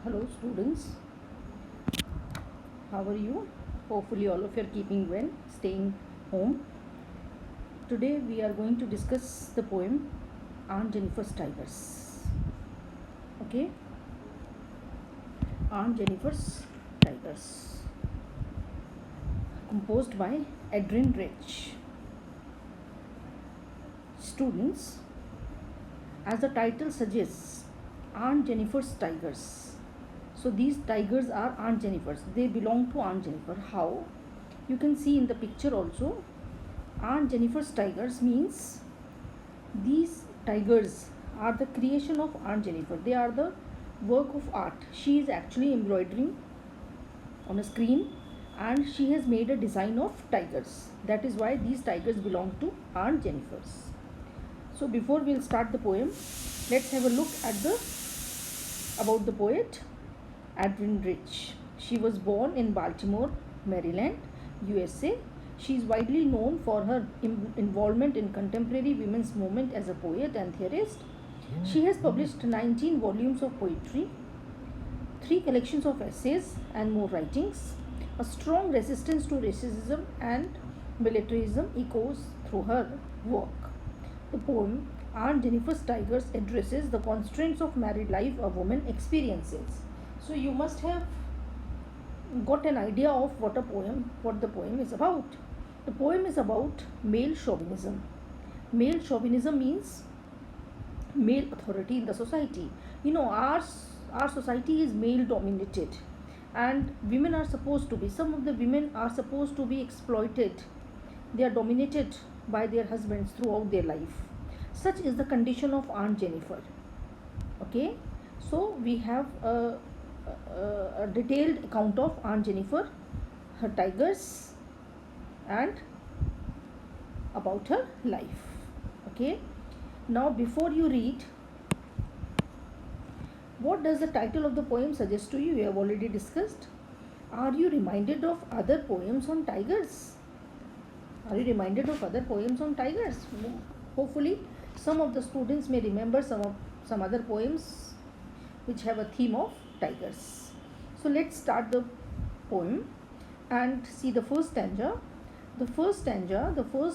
Hello students, how are you? Hopefully all of you are keeping well, staying home. Today we are going to discuss the poem Aunt Jennifer's Tigers. Okay, Aunt Jennifer's Tigers, composed by Adrian Rich. Students, as the title suggests, Aunt Jennifer's Tigers. So these tigers are Aunt Jennifer's. They belong to Aunt Jennifer. How? You can see in the picture also. Aunt Jennifer's tigers means these tigers are the creation of Aunt Jennifer. They are the work of art. She is actually embroidering on a screen and she has made a design of tigers. That is why these tigers belong to Aunt Jennifer's. So before we'll start the poem, let's have a look at about the poet Adrian Rich. She was born in Baltimore, Maryland, USA. She is widely known for her involvement in contemporary women's movement as a poet and theorist. She has published 19 volumes of poetry, 3 collections of essays and more writings. A strong resistance to racism and militarism echoes through her work. The poem Aunt Jennifer's Tigers addresses the constraints of married life a woman experiences. So you must have got an idea of what the poem is about. The poem is about male chauvinism. Male chauvinism means male authority in the society. You know, our society is male dominated, and women are supposed to be. Some of the women are supposed to be exploited. They are dominated by their husbands throughout their life. Such is the condition of Aunt Jennifer. Okay, so we have a detailed account of Aunt Jennifer, her tigers, and about her life. Okay, now before you read, what does the title of the poem suggest to you? We have already discussed. Are you reminded of other poems on tigers? Are you reminded of other poems on tigers? Hopefully some of the students may remember some other poems which have a theme of tigers. So let's start the poem and see the first stanza. The first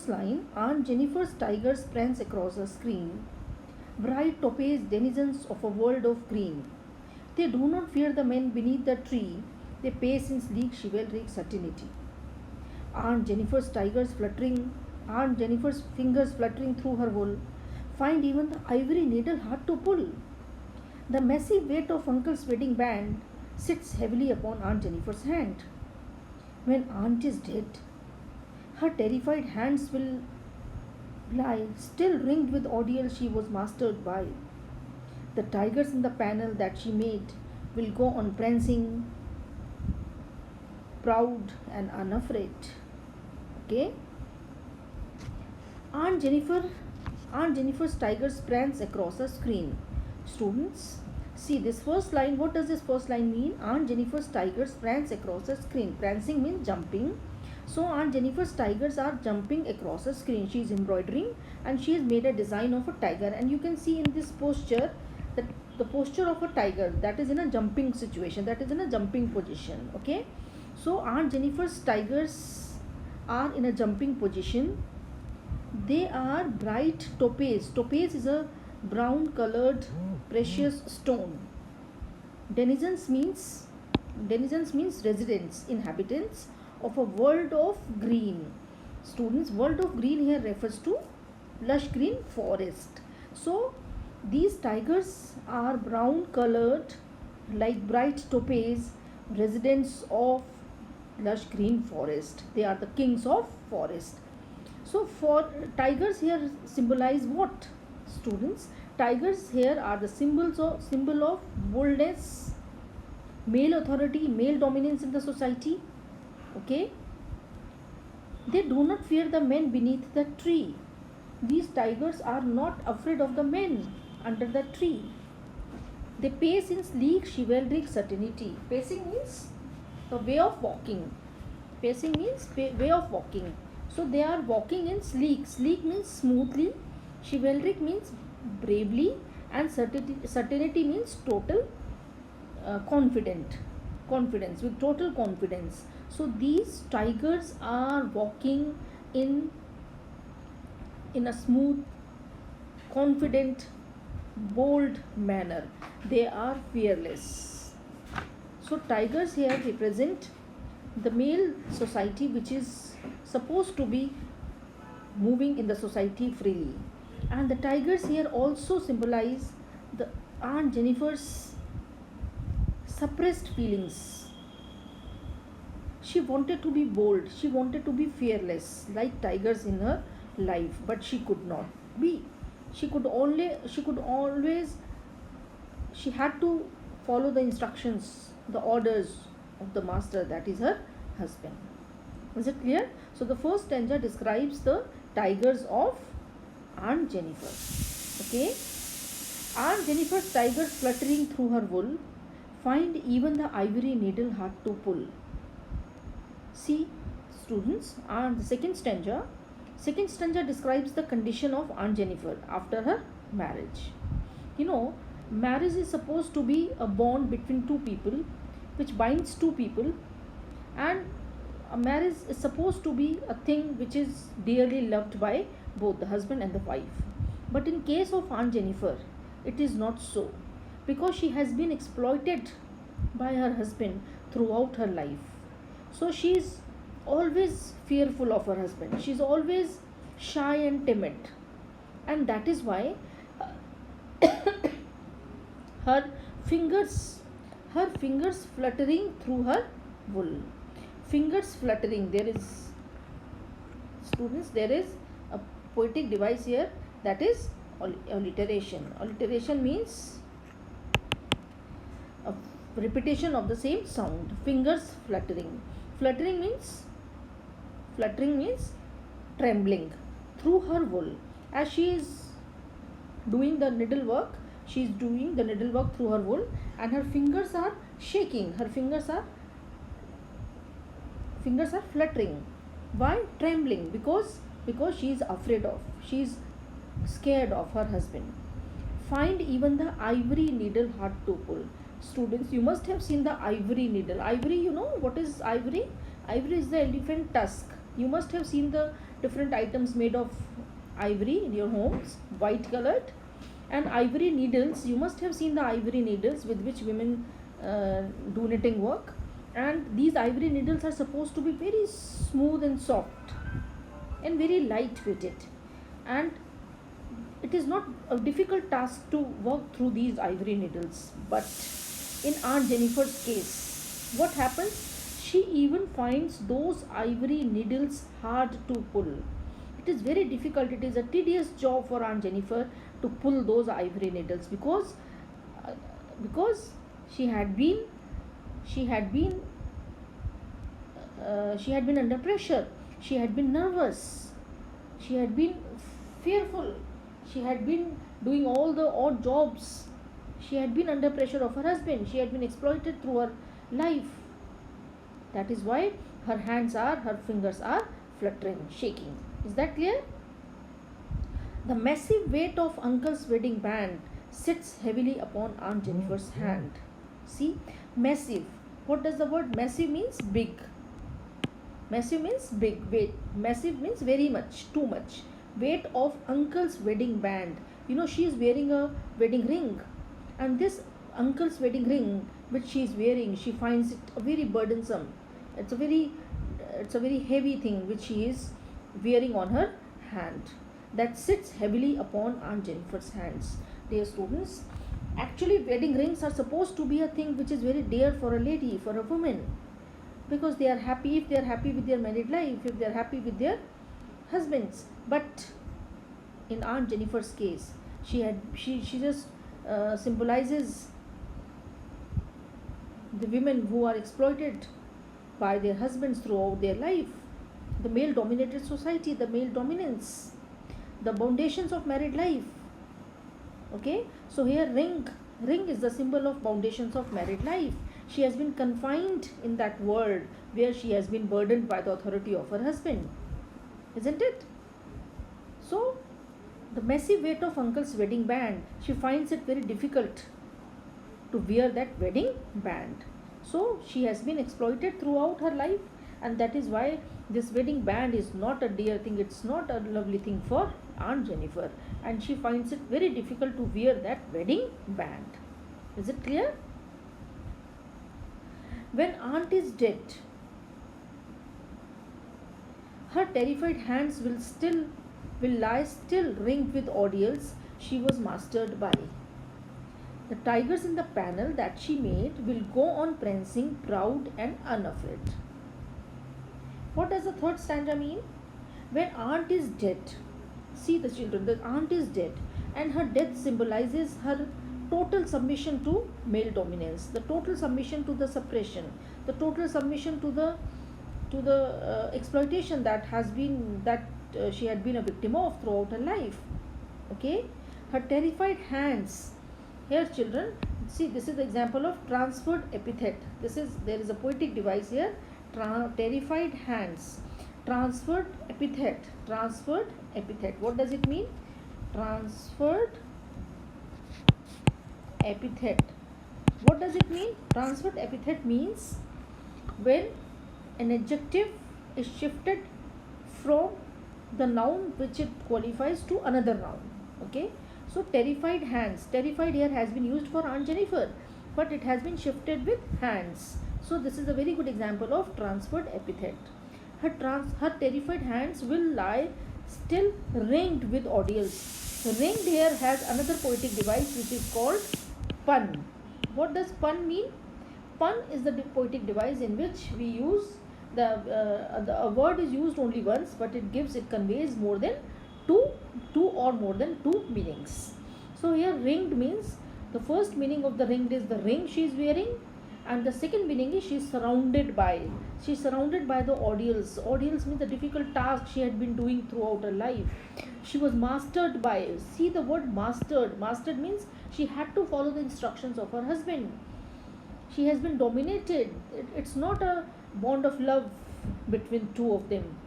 line, Aunt Jennifer's tigers prance across the screen, bright topaz denizens of a world of green. They do not fear the men beneath the tree, they pace in sleek chivalric certainty. Aunt Jennifer's fingers fluttering through her wool, find even the ivory needle hard to pull. The massive weight of Uncle's wedding band sits heavily upon Aunt Jennifer's hand. When Aunt is dead, her terrified hands will lie, still ringed with ordeal she was mastered by. The tigers in the panel that she made will go on prancing, proud and unafraid. Okay? Aunt Jennifer's tigers prance across a screen. Students, see this first line. What does this first line mean? Aunt Jennifer's tigers prance across a screen. Prancing means jumping. So Aunt Jennifer's tigers are jumping across a screen. She is embroidering and she has made a design of a tiger. And you can see in this posture that the posture of a tiger, that is in a jumping situation, that is in a jumping position. Okay. So Aunt Jennifer's tigers are in a jumping position. They are bright topaz. Topaz is a brown colored precious stone. Denizens means residents, inhabitants of a world of green. Students, world of green here refers to lush green forest. So these tigers are brown colored like bright topaz, residents of lush green forest. They are the kings of forest. So for tigers here symbolize what, students? Tigers here are the symbol of boldness, male authority, male dominance in the society. Okay. They do not fear the men beneath the tree. These tigers are not afraid of the men under the tree. They pace in sleek chivalric certainty. Pacing means the way of walking. Pacing means way of walking. So they are walking in sleek. Sleek means smoothly. Chivalric means bravely. And certainty means total confidence, with total confidence. So these tigers are walking in a smooth, confident, bold manner. They are fearless. So tigers here represent the male society, which is supposed to be moving in the society freely. And the tigers here also symbolize the Aunt Jennifer's suppressed feelings. She wanted to be bold, she wanted to be fearless like tigers in her life, but she could not be. She had to follow the instructions, the orders of the master, that is her husband. Is it clear? So the first stanza describes the tigers of Aunt Jennifer. Okay. Aunt Jennifer's tigers fluttering through her wool find even the ivory needle hard to pull. See, students, and the second stanza describes the condition of Aunt Jennifer after her marriage. You know, marriage is supposed to be a bond between two people, which binds two people, and a marriage is supposed to be a thing which is dearly loved by both the husband and the wife. But in case of Aunt Jennifer, it is not so, because she has been exploited by her husband throughout her life. So she is always fearful of her husband. She is always shy and timid, and that is why her fingers fluttering through her wool. Fingers fluttering. There is, students, there is a poetic device here, that is alliteration. Alliteration means a repetition of the same sound. Fingers fluttering. Fluttering means trembling through her wool. As she is doing the needlework, she is doing the needlework through her wool, and her fingers are shaking. Her fingers are fluttering. Why? Trembling, because she is afraid of, she is scared of her husband. Find even the ivory needle hard to pull. Students, you must have seen the ivory needle. Ivory, you know what is ivory? Ivory is the elephant tusk. You must have seen the different items made of ivory in your homes, white colored. And ivory needles, you must have seen the ivory needles with which women do knitting work. And these ivory needles are supposed to be very smooth and soft and very lightweighted. And it is not a difficult task to work through these ivory needles. But in Aunt Jennifer's case, what happens? She even finds those ivory needles hard to pull. It is very difficult. It is a tedious job for Aunt Jennifer to pull those ivory needles, because she had been under pressure. She had been nervous. She had been fearful. She had been doing all the odd jobs. She had been under pressure of her husband. She had been exploited through her life. That is why her fingers are fluttering, shaking. Is that clear? The massive weight of uncle's wedding band sits heavily upon Aunt Jennifer's hand. See, massive. What does the word massive means? Big. Massive means big. Weight. Massive means very much, too much. Weight of uncle's wedding band. You know, she is wearing a wedding ring, and this uncle's wedding ring which she is wearing, she finds it very burdensome. It's a very heavy thing which she is wearing on her hand, that sits heavily upon Aunt Jennifer's hands. Dear students, actually wedding rings are supposed to be a thing which is very dear for a lady, for a woman, because they are happy, if they are happy with their married life, if they are happy with their husbands. But in Aunt Jennifer's case, she just symbolizes the women who are exploited by their husbands throughout their life, the male dominated society, the male dominance, the foundations of married life. Okay, so here ring is the symbol of foundations of married life. She has been confined in that world where she has been burdened by the authority of her husband, isn't it? So the massive weight of uncle's wedding band, she finds it very difficult to wear that wedding band. So she has been exploited throughout her life, and that is why this wedding band is not a dear thing, it's not a lovely thing for Aunt Jennifer, and she finds it very difficult to wear that wedding band. Is it clear? When aunt is dead, her terrified hands will lie still ringed with ordeals she was mastered by. The tigers in the panel that she made will go on prancing proud and unafraid. What does the third stanza mean? When aunt is dead, see the children, the aunt is dead, and her death symbolizes her total submission to male dominance, the total submission to the suppression, the total submission to the exploitation that she had been a victim of throughout her life. Okay, her terrified hands. Here, children, see, this is the example of transferred epithet. There is a poetic device here. Terrified hands. Transferred epithet. Transferred epithet. What does it mean? Transferred epithet. What does it mean? Transferred epithet means when an adjective is shifted from the noun which it qualifies to another noun. Okay. So terrified hands. Terrified here has been used for Aunt Jennifer, but it has been shifted with hands. So this is a very good example of transferred epithet. Her terrified hands will lie still ringed with ordeals. Ringed here has another poetic device which is called pun. What does pun mean? Pun is the poetic device in which we use a word is used only once, but it conveys more than two or more than two meanings. So here ringed means the first meaning of the ringed is the ring she is wearing, and the second meaning is she is surrounded by. She is surrounded by the ordeals. Ordeals means the difficult task she had been doing throughout her life. She was mastered by. See the word mastered. Mastered means she had to follow the instructions of her husband. She has been dominated. It's not a bond of love between two of them.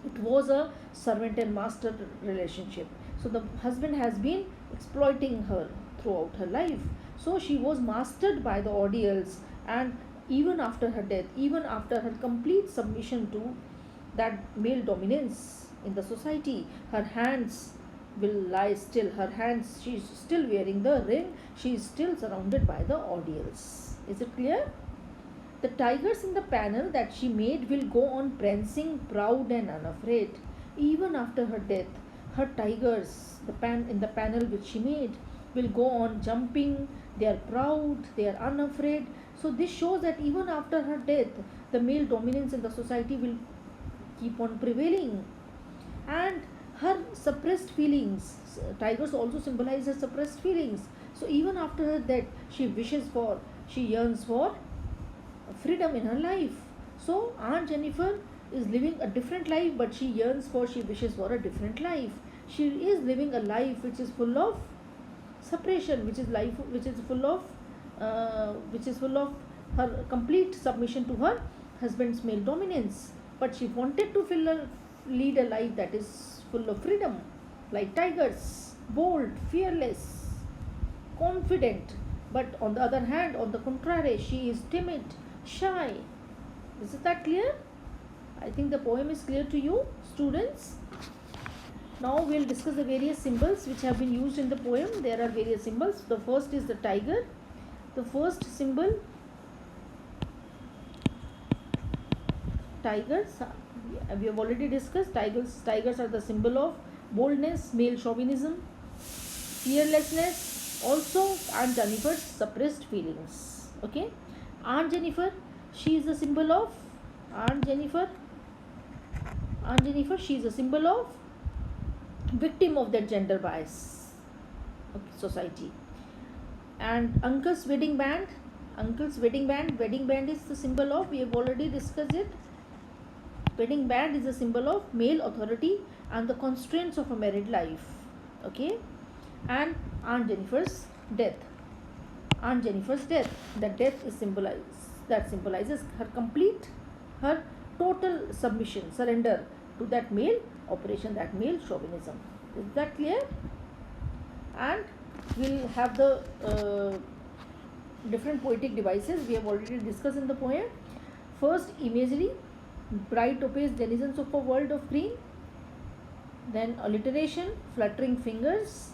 It was a servant and master relationship. So the husband has been exploiting her throughout her life. So she was mastered by the ordeals, and even after her death, even after her complete submission to that male dominance in the society, her hands will lie still. Her hands, she is still wearing the ring, she is still surrounded by the ordeals. Is it clear? The tigers in the panel that she made will go on prancing proud and unafraid. Even after her death, her tigers, in the panel which she made, will go on jumping. They are proud, they are unafraid. So this shows that even after her death, the male dominance in the society will keep on prevailing. And her suppressed feelings, tigers also symbolize her suppressed feelings. So even after her death, she yearns for freedom in her life. So Aunt Jennifer is living a different life, but she wishes for a different life. She is living a life which is full of suppression, which is full of her complete submission to her husband's male dominance. But she wanted to lead a life that is full of freedom, like tigers, bold, fearless, confident. But on the other hand, on the contrary, she is timid, shy. Is that clear? I think the poem is clear to you, students. Now we will discuss the various symbols which have been used in the poem. There are various symbols. The first is the tiger. The first symbol, tigers, we have already discussed. Tigers are the symbol of boldness, male chauvinism, fearlessness, also Aunt Jennifer's suppressed feelings. Okay, Aunt Jennifer, she is a symbol of she is a symbol of victim of that gender bias society. And uncle's wedding band is the symbol of, we have already discussed it. Wedding band is a symbol of male authority and the constraints of a married life. Okay, and Aunt Jennifer's death. That symbolizes her total submission, surrender to that male operation, that male chauvinism. Is that clear? And we'll have the different poetic devices we have already discussed in the poem. First, imagery, bright opaque denizens of a world of green. Then alliteration, fluttering fingers.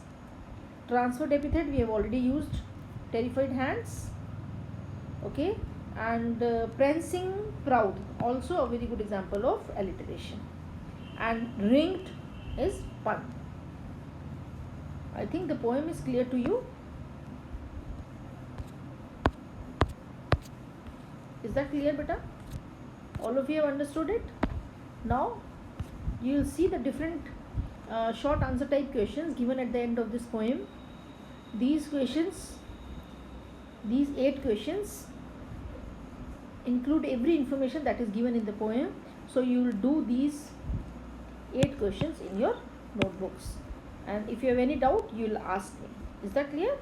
Transferred epithet, we have already used, terrified hands. Okay, and prancing proud, also a very good example of alliteration. And ringed is pun. I think the poem is clear to you. Is that clear, beta? All of you have understood it? Now you will see the different short answer type questions given at the end of this poem. These questions, these 8 questions include every information that is given in the poem. So you will do these 8 questions in your notebooks, and if you have any doubt you will ask me. Is that clear?